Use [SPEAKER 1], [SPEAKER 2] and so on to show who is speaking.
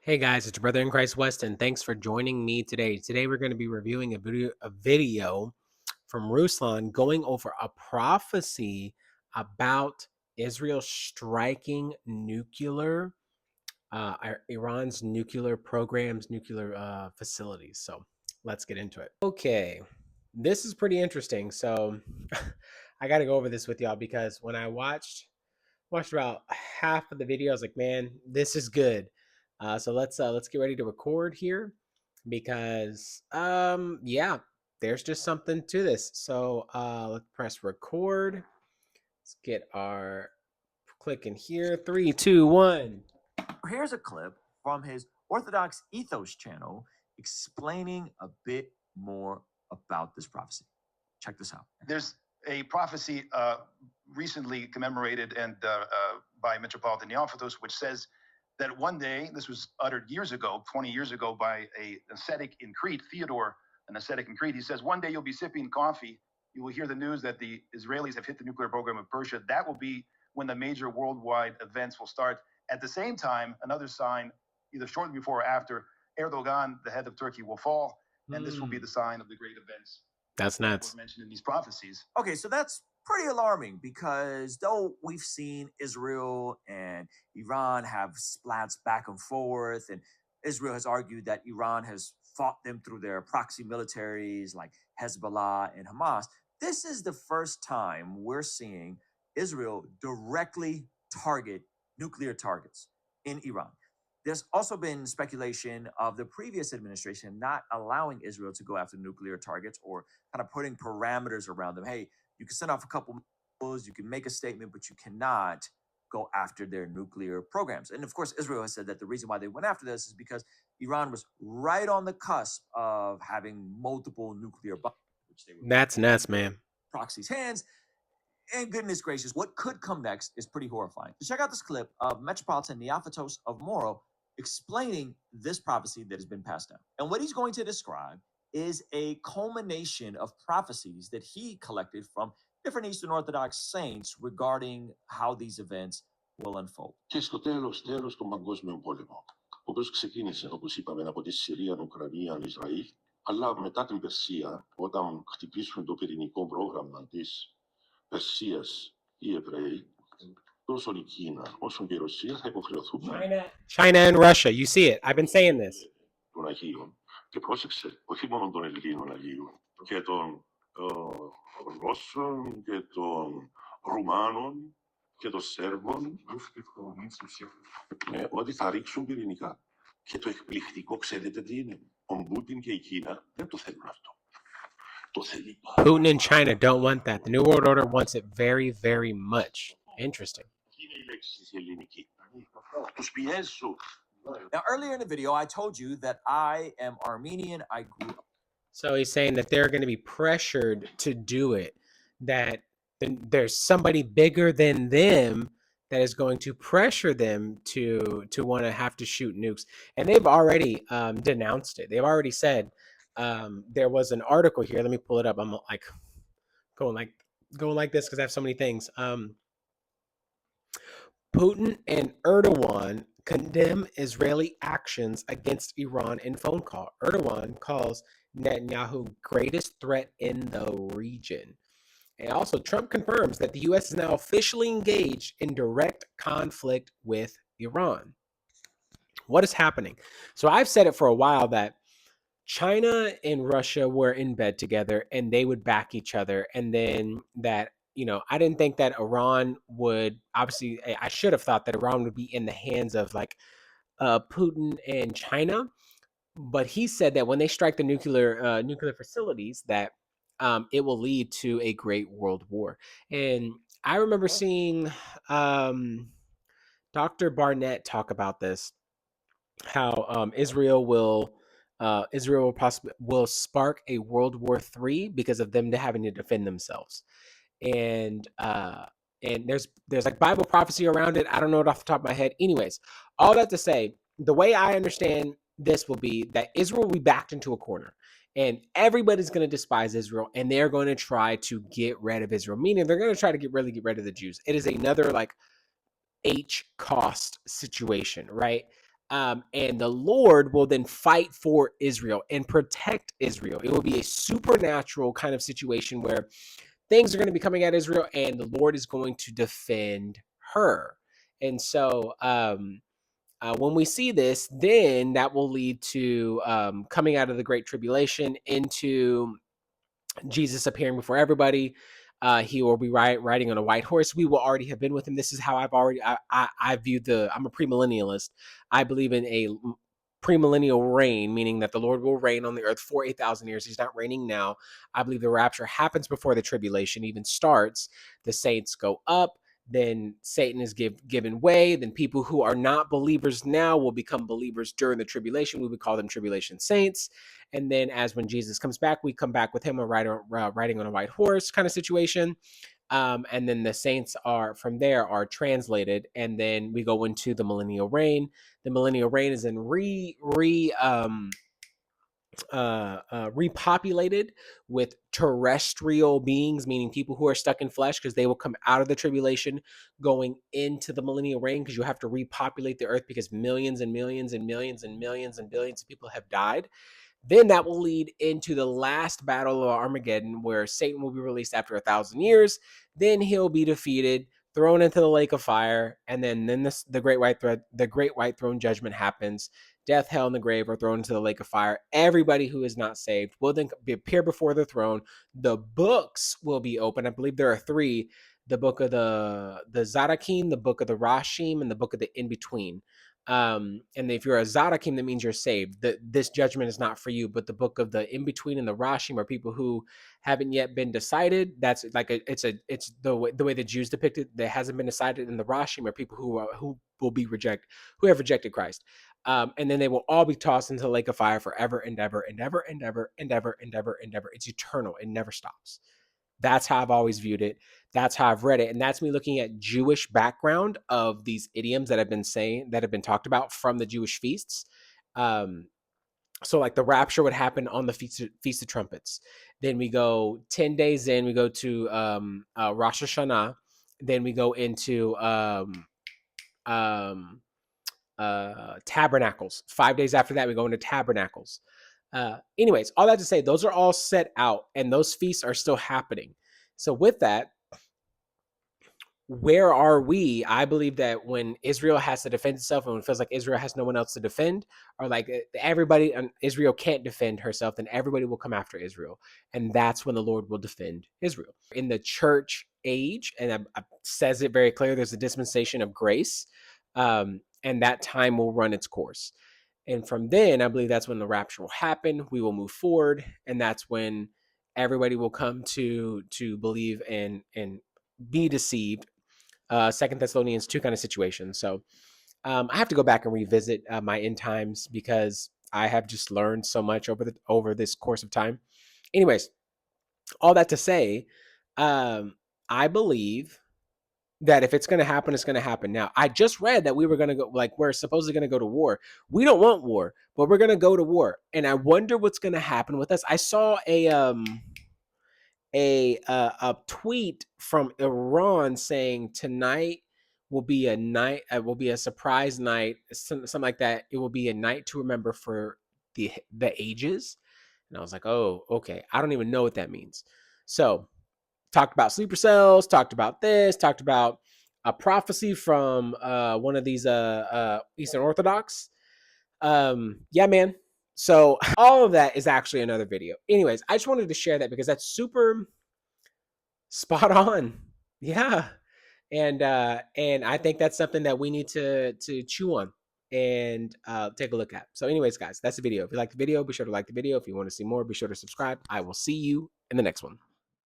[SPEAKER 1] Hey guys, it's your brother in Christ, Weston. Thanks for joining me today. Today we're going to be reviewing a video from Ruslan going over a prophecy about Israel striking Iran's nuclear programs, nuclear facilities. So let's get into it. Okay, this is pretty interesting. So I got to go over this with y'all because when I watched about half of the video. I was like, man, this is good. So let's get ready to record here because yeah, there's just something to this. So let's press record. Let's get our click in here. 3, 2, 1.
[SPEAKER 2] Here's a clip from his Orthodox Ethos channel explaining a bit more about this prophecy. Check this out.
[SPEAKER 3] There's a prophecy recently commemorated and by Metropolitan Neophytos, which says that one day, this was uttered years ago, 20 years ago, by an ascetic in Crete, Theodore, an ascetic in Crete. He says, one day you'll be sipping coffee. You will hear the news that the Israelis have hit the nuclear program of Persia. That will be when the major worldwide events will start. At the same time, another sign, either shortly before or after, Erdogan, the head of Turkey, will fall. And this will be the sign of the great events.
[SPEAKER 1] That's nuts.
[SPEAKER 3] Mentioned in these prophecies.
[SPEAKER 2] Okay, so that's pretty alarming because though we've seen Israel and Iran have splats back and forth, and Israel has argued that Iran has fought them through their proxy militaries like Hezbollah and Hamas, this is the first time we're seeing Israel directly target nuclear targets in Iran. There's also been speculation of the previous administration not allowing Israel to go after nuclear targets or kind of putting parameters around them. Hey, you can send off a couple missiles, you can make a statement, but you cannot go after their nuclear programs. And of course, Israel has said that the reason why they went after this is because Iran was right on the cusp of having multiple nuclear bombs, which they were
[SPEAKER 1] That's nuts, man.
[SPEAKER 2] proxies' hands. And goodness gracious, what could come next is pretty horrifying. So check out this clip of Metropolitan Neophytos of Moro explaining this prophecy that has been passed down. And what he's going to describe is a culmination of prophecies that he collected from different Eastern Orthodox saints regarding how these events will unfold.
[SPEAKER 4] Και στο τέλος τον Παγκόσμιο Πόλεμο, ο οποίος ξεκίνησε, όπως είπαμε, από τη Συρία, Ουκρανία, Ισραήλ, αλλά μετά την Περσία, όταν χτυπήσουν το πυρηνικό πρόγραμμα της Περσίας οι Εβραίοι, τόσο η Κίνα όσο και η Ρωσία θα υποχρεωθούν
[SPEAKER 1] China and Russia. You see it. I've been saying this.
[SPEAKER 4] των Αγίων. Και πρόσεξε, όχι μόνο των Ελλήνων Αγίων, και των Ρώσων και των Ρουμάνων και των Σέρβων, ότι θα ρίξουν πυρηνικά. Και το εκπληκτικό, ξέρετε τι είναι? Ο Πούτιν και η Κίνα δεν το θέλουν αυτό. Το θέλει.
[SPEAKER 1] Putin and China don't want that. The New World Order wants it very, very much. Interesting.
[SPEAKER 4] Είναι η λέξη της ελληνική. Τους πιέσω.
[SPEAKER 2] Now, earlier in the video, I told you that I am Armenian. I grew up.
[SPEAKER 1] So he's saying that they're going to be pressured to do it, that there's somebody bigger than them that is going to pressure them to want to have to shoot nukes. And they've already denounced it. They've already said, there was an article here. Let me pull it up. I'm like going like this because I have so many things. Putin and Erdogan condemn Israeli actions against Iran in phone call. Erdogan calls Netanyahu greatest threat in the region. And also, Trump confirms that the U.S. is now officially engaged in direct conflict with Iran. What is happening? So I've said it for a while that China and Russia were in bed together and they would back each other. And then that, I didn't think that Iran would, obviously, I should have thought that Iran would be in the hands of like Putin and China. But he said that when they strike the nuclear facilities, that it will lead to a great world war. And I remember seeing Dr. Barnett talk about this, how Israel will spark a World War III because of them having to defend themselves. And there's like Bible prophecy around it. I don't know it off the top of my head. Anyways, all that to say, the way I understand this will be that Israel will be backed into a corner and everybody's going to despise Israel and they're going to try to get rid of Israel, meaning they're going to try to get rid of the Jews. It is another like H cost situation, right? And the Lord will then fight for Israel and protect Israel. It will be a supernatural kind of situation where things are going to be coming at Israel, and the Lord is going to defend her. And so, when we see this, then that will lead to coming out of the Great Tribulation into Jesus appearing before everybody. He will be riding on a white horse. We will already have been with him. This is how I view I'm a premillennialist. I believe in a premillennial reign, meaning that the Lord will reign on the earth for 8,000 years. He's not reigning now. I believe the rapture happens before the tribulation even starts. The saints go up. Then Satan is given way. Then people who are not believers now will become believers during the tribulation. We would call them tribulation saints. And then as when Jesus comes back, we come back with him riding on a white horse kind of situation. And then the saints from there are translated, and then we go into the millennial reign. The millennial reign is then repopulated with terrestrial beings, meaning people who are stuck in flesh, because they will come out of the tribulation going into the millennial reign, because you have to repopulate the earth because millions and millions and millions and millions and billions of people have died. Then that will lead into the last battle of Armageddon, where Satan will be released after 1,000 years. Then he'll be defeated, thrown into the lake of fire, and then the great white throne judgment happens. Death, hell, and the grave are thrown into the lake of fire. Everybody who is not saved will then appear before the throne. The books will be open. I believe there are 3: the book of the Zadakim, the book of the Rashim, and the book of the in between. And if you're a Zadakim, that means you're saved. This judgment is not for you. But the book of the in between and the Rashim are people who haven't yet been decided. That's like it's the way the Jews depict it, that hasn't been decided. And the Rashim are people who will be who have rejected Christ. And then they will all be tossed into the lake of fire forever and ever and ever and ever and ever and ever and ever. It's eternal. It never stops. That's how I've always viewed it. That's how I've read it. And that's me looking at Jewish background of these idioms that have been talked about from the Jewish feasts. So like the rapture would happen on the Feast of Trumpets. Then we go 10 days in, we go to Rosh Hashanah. Then we go into Tabernacles. 5 days after that, we go into Tabernacles. Anyways, all that to say, those are all set out, and those feasts are still happening. So with that, where are we? I believe that when Israel has to defend itself, and when it feels like Israel has no one else to defend, or like everybody, Israel can't defend herself, then everybody will come after Israel. And that's when the Lord will defend Israel. In the church age, and it says it very clear, there's a dispensation of grace, and that time will run its course. And from then, I believe that's when the rapture will happen. We will move forward, and that's when everybody will come to believe and be deceived. 2 Thessalonians 2 kind of situation. So I have to go back and revisit my end times, because I have just learned so much over this course of time. Anyways, all that to say, I believe that if it's going to happen, it's going to happen. Now, I just read that we were going to go, like, we're supposedly going to go to war. We don't want war, but we're going to go to war. And I wonder what's going to happen with us. I saw a tweet from Iran saying tonight will be a night, will be a surprise night, something like that. It will be a night to remember for the ages. And I was like, oh, okay. I don't even know what that means. So talked about sleeper cells, talked about this, talked about a prophecy from one of these Eastern Orthodox. Yeah, man. So all of that is actually another video. Anyways, I just wanted to share that because that's super spot on. Yeah. And I think that's something that we need to chew on and take a look at. So anyways, guys, that's the video. If you like the video, be sure to like the video. If you want to see more, be sure to subscribe. I will see you in the next one.